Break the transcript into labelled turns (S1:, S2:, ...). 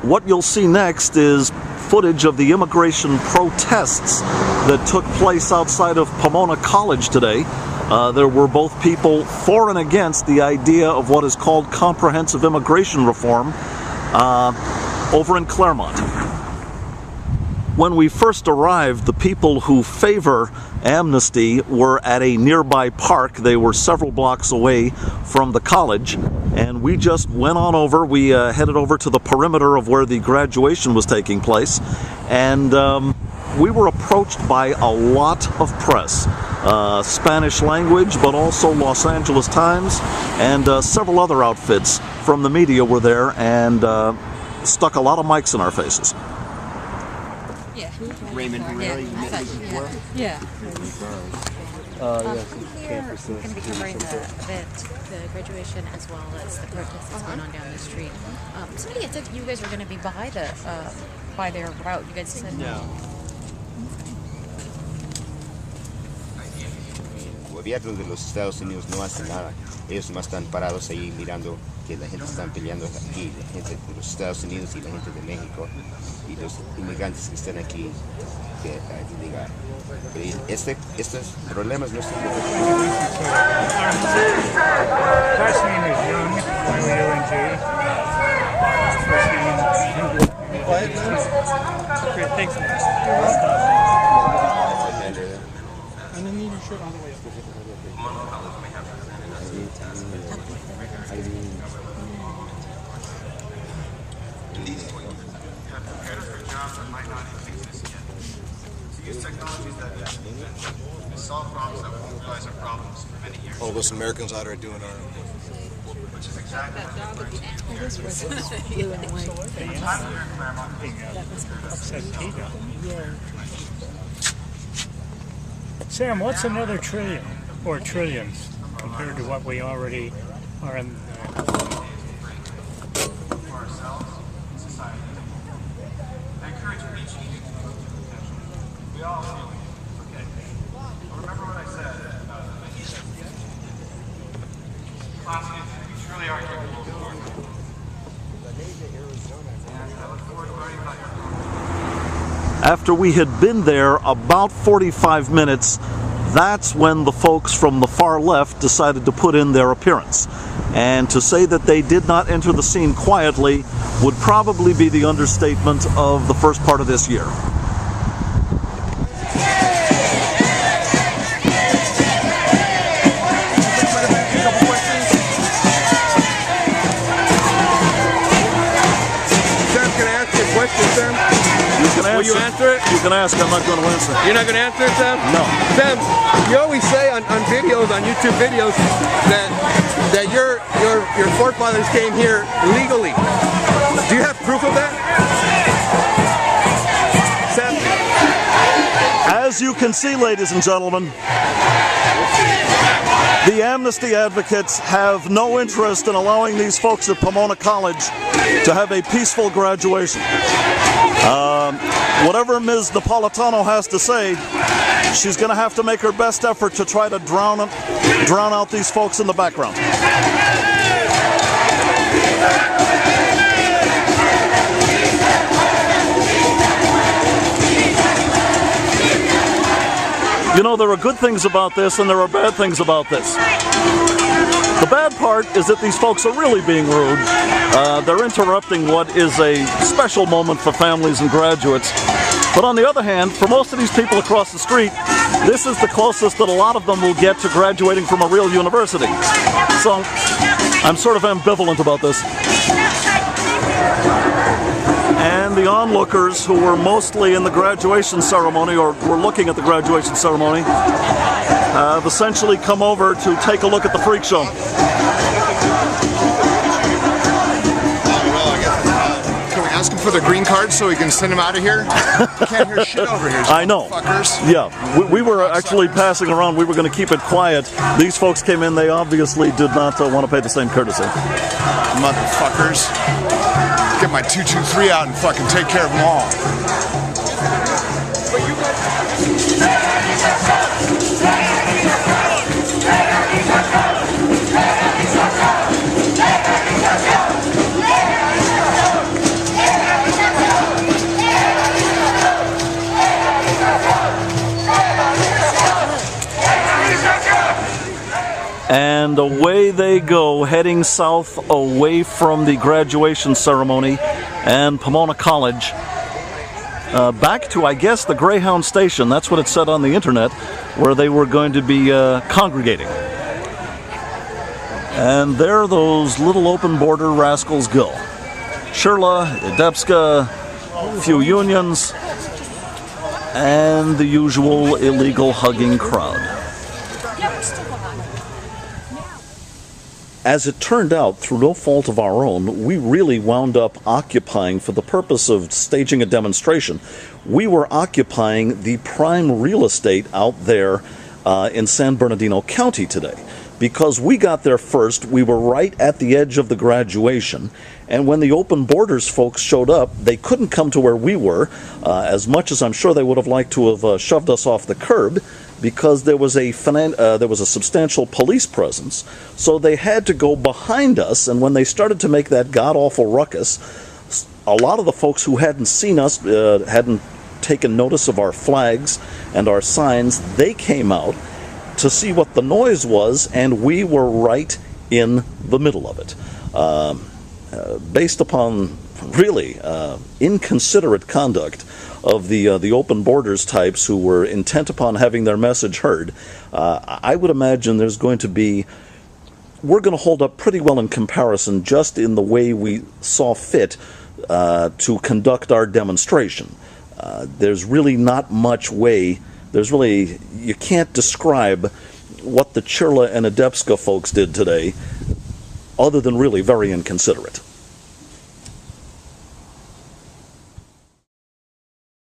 S1: what you'll see next is footage of the immigration protests that took place outside of Pomona College today. There were both people for and against the idea of what is called comprehensive immigration reform over in Claremont. When we first arrived, the people who favor amnesty were at a nearby park. They were several blocks away from the college, and we just went on over. We headed over to the perimeter of where the graduation was taking place, and we were approached by a lot of press, Spanish language, but also Los Angeles Times, and several other outfits from the media were there and stuck a lot of mics in our faces.
S2: Yeah.
S3: Raymond Herrera, you met him before?
S2: Yeah.
S3: Yes.
S2: We're going to be covering the event, the graduation, as well as the protest that's going on down the street. Somebody had said you guys were going to be by their route. You guys said
S3: no. Gobiernos de los Estados Unidos no hacen nada. Ellos nomás están parados ahí mirando que la gente está peleando aquí, la gente de los Estados Unidos y la gente de México y los inmigrantes que están aquí. Que diga, estos problemas no son de
S4: Last name is Young, Y-O-N-G. First name is Great, thanks, man. And then leave your shirt on the way.
S5: Pomona College may have in these 20 years have prepared for jobs that might not even exist yet. To use technologies that to solve problems that won't realize are problems for many years.
S6: All of us Americans out there doing our
S5: Which is exactly what we're doing.
S2: this was blue and white.
S5: I'm here in Claremont.
S4: Upset Tito. Sam, what's another trillion or trillions compared to what we already are in?
S5: For ourselves and society. I encourage reaching into those two potential. We all feel it. Okay. Remember what I said about the classmates, we truly are capable of more. And I look forward to learning about your program.
S1: After we had been there about 45 minutes, that's when the folks from the far left decided to put in their appearance. And to say that they did not enter the scene quietly would probably be the understatement of the first part of this year.
S7: Sam? Will you answer it?
S1: You can ask, I'm not going to answer.
S7: You're not going to answer it, Sam?
S1: No.
S7: Sam, you always say on videos, on YouTube videos, that your forefathers came here legally. Do you have proof of that? Sam?
S1: As you can see, ladies and gentlemen, the amnesty advocates have no interest in allowing these folks at Pomona College to have a peaceful graduation. Whatever Ms. Napolitano has to say, she's going to have to make her best effort to try to drown out these folks in the background. You know, there are good things about this and there are bad things about this. The bad part is that these folks are really being rude. They're interrupting what is a special moment for families and graduates. But on the other hand, for most of these people across the street, this is the closest that a lot of them will get to graduating from a real university. So I'm sort of ambivalent about this. And the onlookers who were mostly in the graduation ceremony or were looking at the graduation ceremony have essentially come over to take a look at the freak show.
S6: Can we ask him for the green card so we can send him out of here? You can't hear shit over here.
S1: I know.
S6: Fuckers.
S1: Yeah, we were actually passing around. We were going to keep it quiet. These folks came in. They obviously did not want to pay the same courtesy.
S6: Motherfuckers. Get my 223 out and fucking take care of them all.
S1: And away they go, heading south away from the graduation ceremony and Pomona College. Back to, I guess, the Greyhound station. That's what it said on the internet, where they were going to be congregating. And there those little open border rascals go. CHIRLA, Edepska, a few unions, and the usual illegal hugging crowd. As it turned out, through no fault of our own, we really wound up occupying, for the purpose of staging a demonstration, we were occupying the prime real estate out there in San Bernardino County today. Because we got there first, we were right at the edge of the graduation, and when the open borders folks showed up, they couldn't come to where we were, as much as I'm sure they would have liked to have shoved us off the curb, because there was a substantial police presence. So they had to go behind us, and when they started to make that god-awful ruckus, a lot of the folks who hadn't seen us, hadn't taken notice of our flags and our signs, they came out to see what the noise was, and we were right in the middle of it. Based upon really inconsiderate conduct of the open borders types who were intent upon having their message heard, I would imagine we're going to hold up pretty well in comparison, just in the way we saw fit to conduct our demonstration. There's really not much way. You can't describe what the CHIRLA and Edepska folks did today, other than really very inconsiderate.